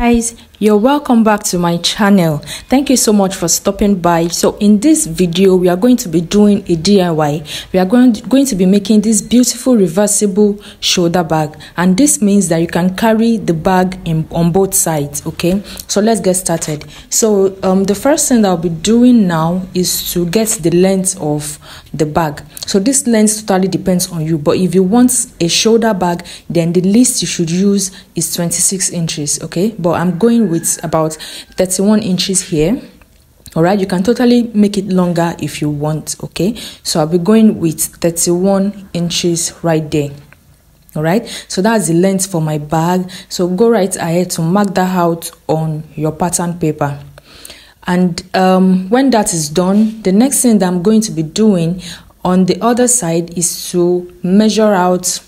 guys, you're welcome back to my channel. Thank you so much for stopping by. So in this video we are going to be doing a DIY. We are going to be making this beautiful reversible shoulder bag, and this means that you can carry the bag on both sides. Okay, so let's get started. So the first thing that I'll be doing now is to get the length of the bag. So this length totally depends on you, but if you want a shoulder bag, then the least you should use is 26 inches. Okay, but I'm going with about 31 inches here. All right, you can totally make it longer if you want. Okay, so I'll be going with 31 inches right there. All right, so that's the length for my bag. So go right ahead to mark that out on your pattern paper. And when that is done, the next thing that I'm going to be doing on the other side is to measure out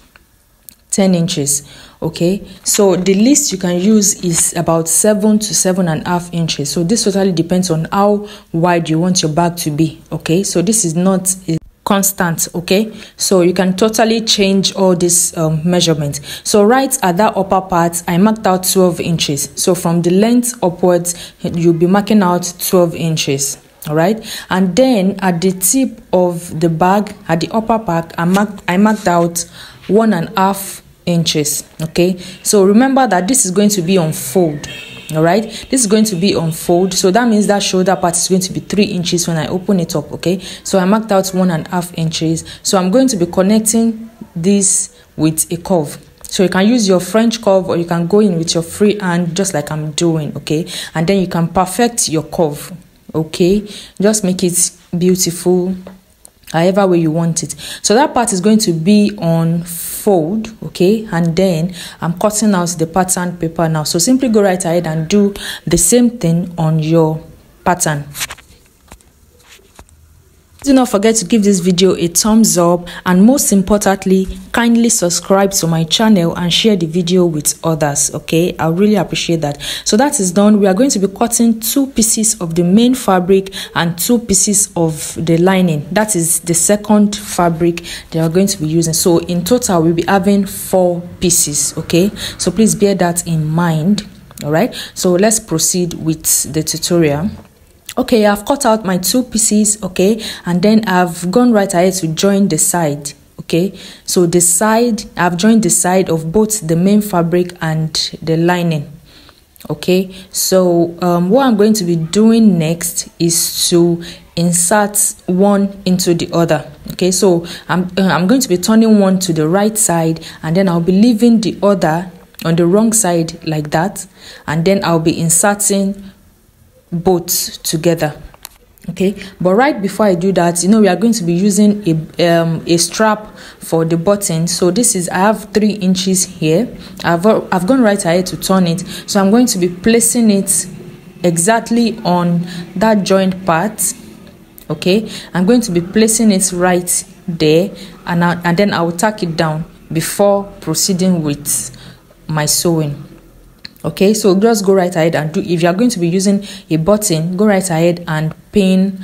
10 inches. Okay, so the least you can use is about 7 to 7.5 inches. So this totally depends on how wide you want your bag to be. Okay, so this is not a constant. Okay, so you can totally change all this measurement. So right at that upper part, I marked out 12 inches. So from the length upwards, you'll be marking out 12 inches. All right, and then at the tip of the bag, at the upper part, I marked out 1.5 inches. Okay, so remember that this is going to be on fold. All right, this is going to be on fold, so that means that shoulder part is going to be 3 inches when I open it up. Okay, so I marked out 1.5 inches. So I'm going to be connecting this with a curve. So you can use your French curve, or you can go in with your free hand, just like I'm doing. Okay, and then you can perfect your curve. Okay, just make it beautiful however way you want it. So that part is going to be on fold. Okay, and then I'm cutting out the pattern paper now. So simply go right ahead and do the same thing on your pattern. Do not forget to give this video a thumbs up, and most importantly, kindly subscribe to my channel and share the video with others. Okay, I really appreciate that. So that is done. We are going to be cutting 2 pieces of the main fabric and 2 pieces of the lining. That is the second fabric they are going to be using. So in total we'll be having 4 pieces. Okay, so please bear that in mind. All right, so let's proceed with the tutorial. Okay, I've cut out my 2 pieces. Okay, and then I've gone right ahead to join the side. Okay, so the side, I've joined the side of both the main fabric and the lining. Okay, so what I'm going to be doing next is to insert one into the other. Okay, so I'm going to be turning one to the right side, and then I'll be leaving the other on the wrong side like that, and then I'll be inserting both together. Okay, but right before I do that, we are going to be using a strap for the button. So this is, I have 3 inches here. I've gone right ahead to turn it, so I'm going to be placing it exactly on that joint part. Okay, I'm going to be placing it right there, and then I will tack it down before proceeding with my sewing. Okay, so just go right ahead and do, if you are going to be using a button, go right ahead and pin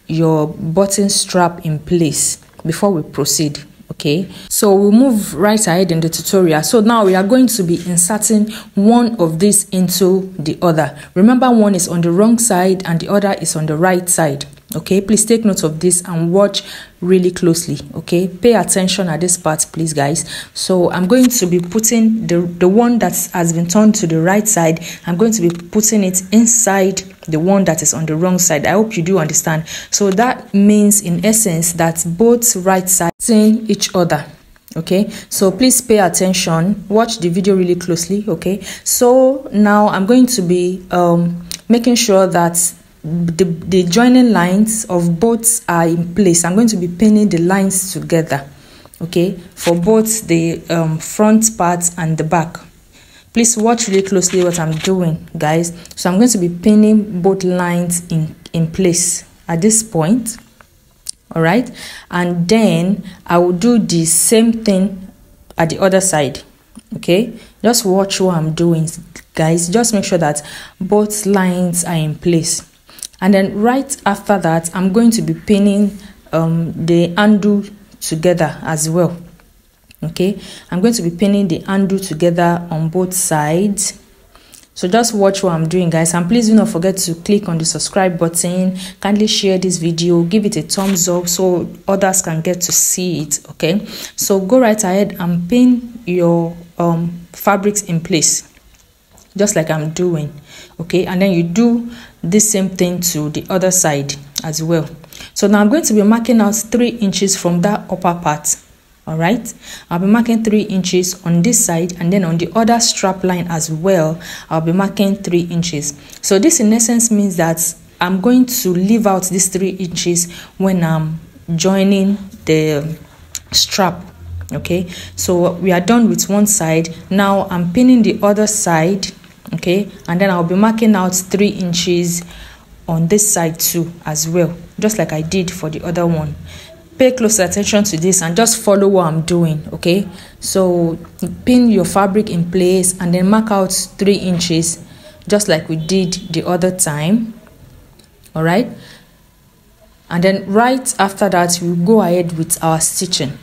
your button strap in place before we proceed. Okay, so we'll move right ahead in the tutorial. So now we are going to be inserting one of these into the other. Remember, one is on the wrong side and the other is on the right side. Okay, please take note of this and watch really closely. Okay, pay attention at this part, please, guys. So I'm going to be putting the one that has been turned to the right side, I'm going to be putting it inside the one that is on the wrong side. I hope you do understand. So that means in essence that both right sides seeing each other. Okay, so please pay attention, watch the video really closely. Okay, so now I'm going to be making sure that the joining lines of both are in place. I'm going to be pinning the lines together. Okay, for both the front parts and the back. Please watch really closely what I'm doing, guys. So I'm going to be pinning both lines in place at this point. All right, and then I will do the same thing at the other side. Okay, just watch what I'm doing, guys. Just make sure that both lines are in place. And then right after that, I'm going to be pinning the handle together as well. Okay, I'm going to be pinning the handle together on both sides. So just watch what I'm doing, guys, and please do not forget to click on the subscribe button. Kindly share this video, give it a thumbs up so others can get to see it. Okay, so go right ahead and pin your fabrics in place just like I'm doing. Okay, and then you do the same thing to the other side as well. So now I'm going to be marking out 3 inches from that upper part. All right, I'll be marking 3 inches on this side, and then on the other strap line as well I'll be marking 3 inches. So this in essence means that I'm going to leave out these 3 inches when I'm joining the strap. Okay, so we are done with one side. Now I'm pinning the other side. Okay, and then I'll be marking out 3 inches on this side too as well, just like I did for the other one. Pay close attention to this and just follow what I'm doing. Okay, so pin your fabric in place and then mark out 3 inches just like we did the other time. All right, and then right after that we'll go ahead with our stitching.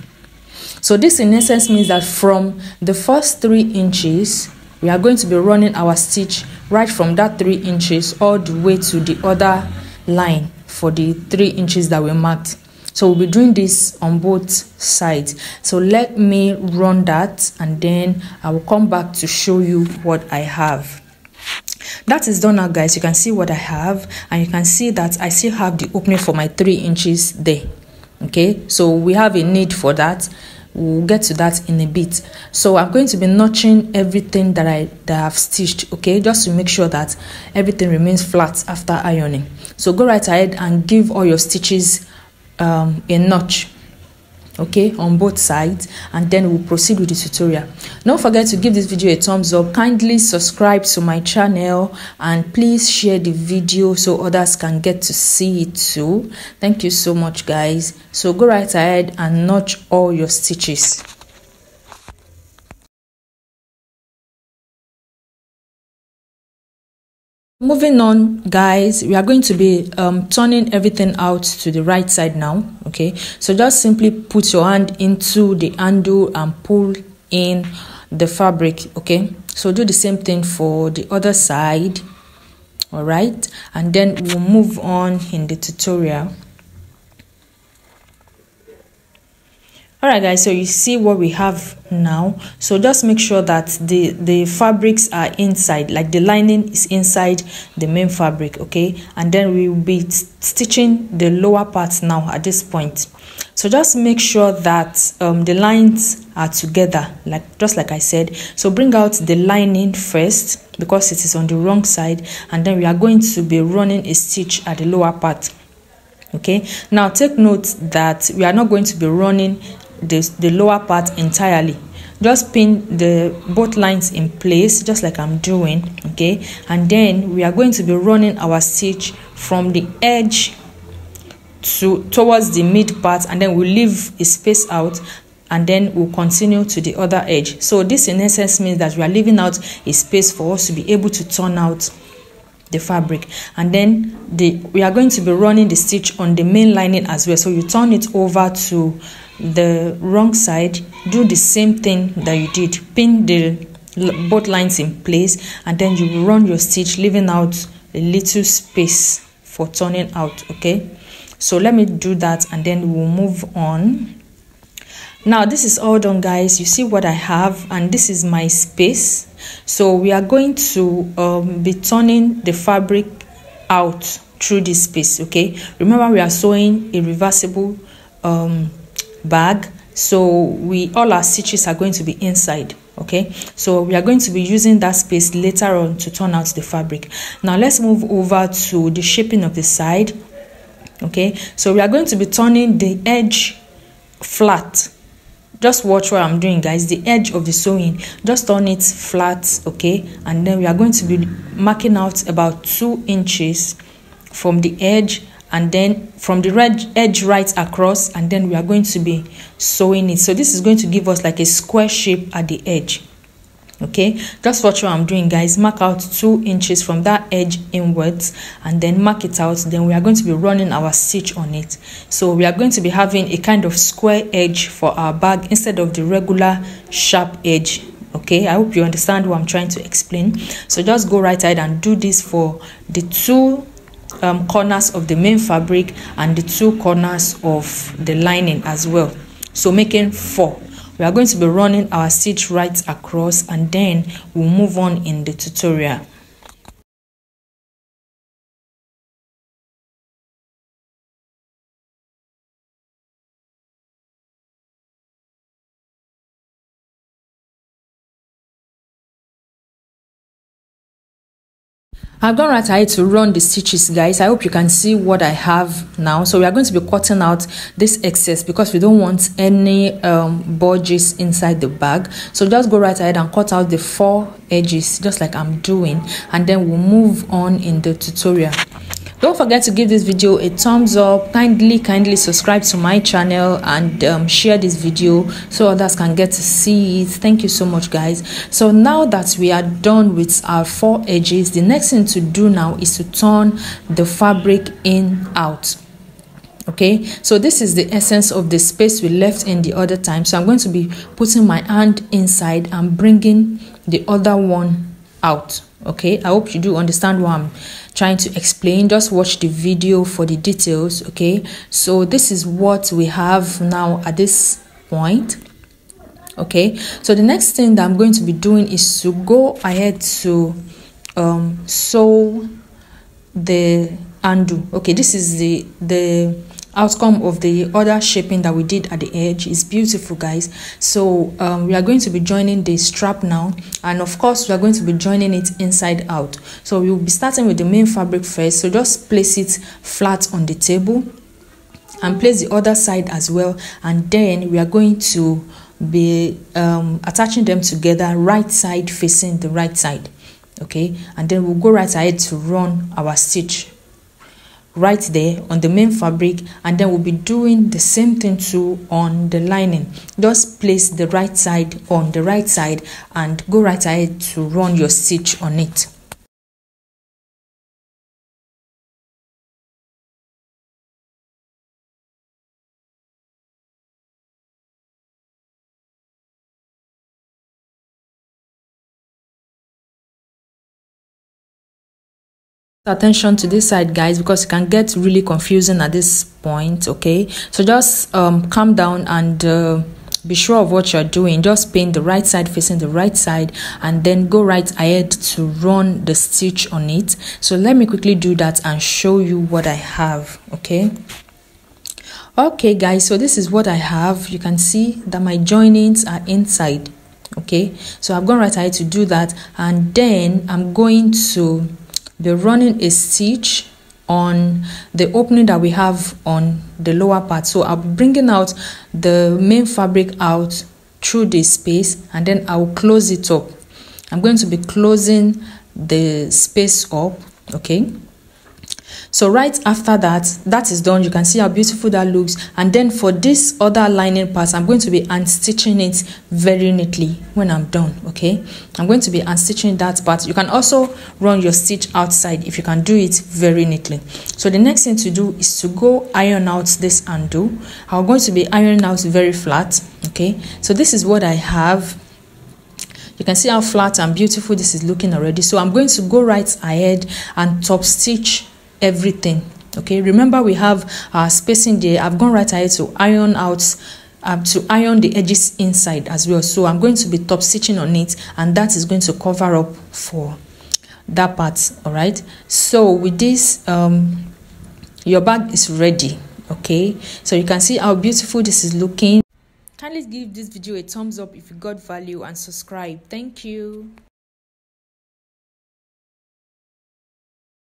So this in essence means that from the first 3 inches we are going to be running our stitch right from that 3 inches all the way to the other line for the 3 inches that we marked. So we'll be doing this on both sides. So let me run that and then I will come back to show you what I have. That is done now, guys. You can see what I have, and you can see that I still have the opening for my 3 inches there. Okay, so we have a need for that. We'll get to that in a bit. So I'm going to be notching everything that I've stitched, okay, just to make sure that everything remains flat after ironing. So go right ahead and give all your stitches a notch, okay, on both sides, and then we'll proceed with the tutorial. Don't forget to give this video a thumbs up. Kindly subscribe to my channel and please share the video so others can get to see it too. Thank you so much, guys. So go right ahead and notch all your stitches. Moving on, guys, we are going to be turning everything out to the right side now. Okay, so just simply put your hand into the handle and pull in the fabric. Okay, so do the same thing for the other side. All right, and then we'll move on in the tutorial. All right, guys, so you see what we have now. So just make sure that the fabrics are inside, like the lining is inside the main fabric. Okay, and then we will be stitching the lower part now at this point. So just make sure that the lines are together, just like I said. So bring out the lining first because it is on the wrong side, and then we are going to be running a stitch at the lower part. Okay, now take note that we are not going to be running the lower part entirely. Just pin both lines in place just like I'm doing. Okay, and then we are going to be running our stitch from the edge towards the mid part, and then we'll leave a space out, and then we'll continue to the other edge. So this in essence means that we are leaving out a space for us to be able to turn out the fabric, and then we are going to be running the stitch on the main lining as well. So you turn it over to the wrong side, do the same thing that you did, pin both lines in place, and then you will run your stitch, leaving out a little space for turning out. Okay, so let me do that and then we'll move on. Now this is all done, guys. You see what I have, and this is my space. So we are going to be turning the fabric out through this space. Okay, remember we are sewing a reversible bag, so all our stitches are going to be inside. Okay, so we are going to be using that space later on to turn out the fabric. Now let's move over to the shaping of the side. Okay, so we are going to be turning the edge flat. Just watch what I'm doing, guys. The edge of the sewing, just turn it flat. Okay, and then we are going to be marking out about 2 inches from the edge, and then from the edge right across, and then we are going to be sewing it. So this is going to give us like a square shape at the edge. Okay, just watch what I'm doing, guys. Mark out 2 inches from that edge inwards, and then mark it out. Then we are going to be running our stitch on it. So we are going to be having a kind of square edge for our bag instead of the regular sharp edge Okay, I hope you understand what I'm trying to explain. So just go right ahead and do this for the two corners of the main fabric and the two corners of the lining as well, so making 4. We are going to be running our stitch right across, and then we'll move on in the tutorial. I've gone right ahead to run the stitches, guys. I hope you can see what I have now. So we are going to be cutting out this excess because we don't want any bulges inside the bag. So just go right ahead and cut out the 4 edges just like I'm doing, and then we'll move on in the tutorial. Don't forget to give this video a thumbs up. Kindly subscribe to my channel and share this video so others can get to see it. Thank you so much, guys. So now that we are done with our 4 edges, the next thing to do now is to turn the fabric in out. Okay, so this is the essence of the space we left in the other time. So I'm going to be putting my hand inside and bringing the other one out. Okay, I hope you do understand what I'm trying to explain. Just watch the video for the details. Okay, so this is what we have now at this point. Okay, so the next thing that I'm going to be doing is to go ahead to sew the undo. Okay, this is the outcome of the other shaping that we did at the edge. Is beautiful, guys. So we are going to be joining the strap now, and of course we are going to be joining it inside out. So we will be starting with the main fabric first. So just place it flat on the table and place the other side as well, and then we are going to be attaching them together, right side facing the right side. Okay, and then we'll go right ahead to run our stitch right there on the main fabric, and then we'll be doing the same thing too on the lining. Just place the right side on the right side and go right ahead to run your stitch on it. Attention to this side, guys, because it can get really confusing at this point. Okay, so just calm down and be sure of what you're doing. Just paint the right side facing the right side, and then go right ahead to run the stitch on it. So let me quickly do that and show you what I have. Okay guys, so this is what I have. You can see that my joinings are inside. Okay, so I've gone right ahead to do that, and then I'm going to be running a stitch on the opening that we have on the lower part. So I'll be bringing out the main fabric out through this space, and then I'll close it up. I'm going to be closing the space up. Okay, so right after that is done, you can see how beautiful that looks. And then for this other lining part, I'm going to be unstitching it very neatly when I'm done. Okay, I'm going to be unstitching that part. You can also run your stitch outside if you can do it very neatly. So the next thing to do is to go iron out this undo. I'm going to be ironing out very flat. Okay, so this is what I have. You can see how flat and beautiful this is looking already. So I'm going to go right ahead and top stitch everything. Okay, remember we have our spacing there. I've gone right ahead to iron out to iron the edges inside as well. So I'm going to be top stitching on it, and that is going to cover up for that part. All right, so with this your bag is ready. Okay, so you can see how beautiful this is looking. Kindly give this video a thumbs up if you got value and subscribe. Thank you.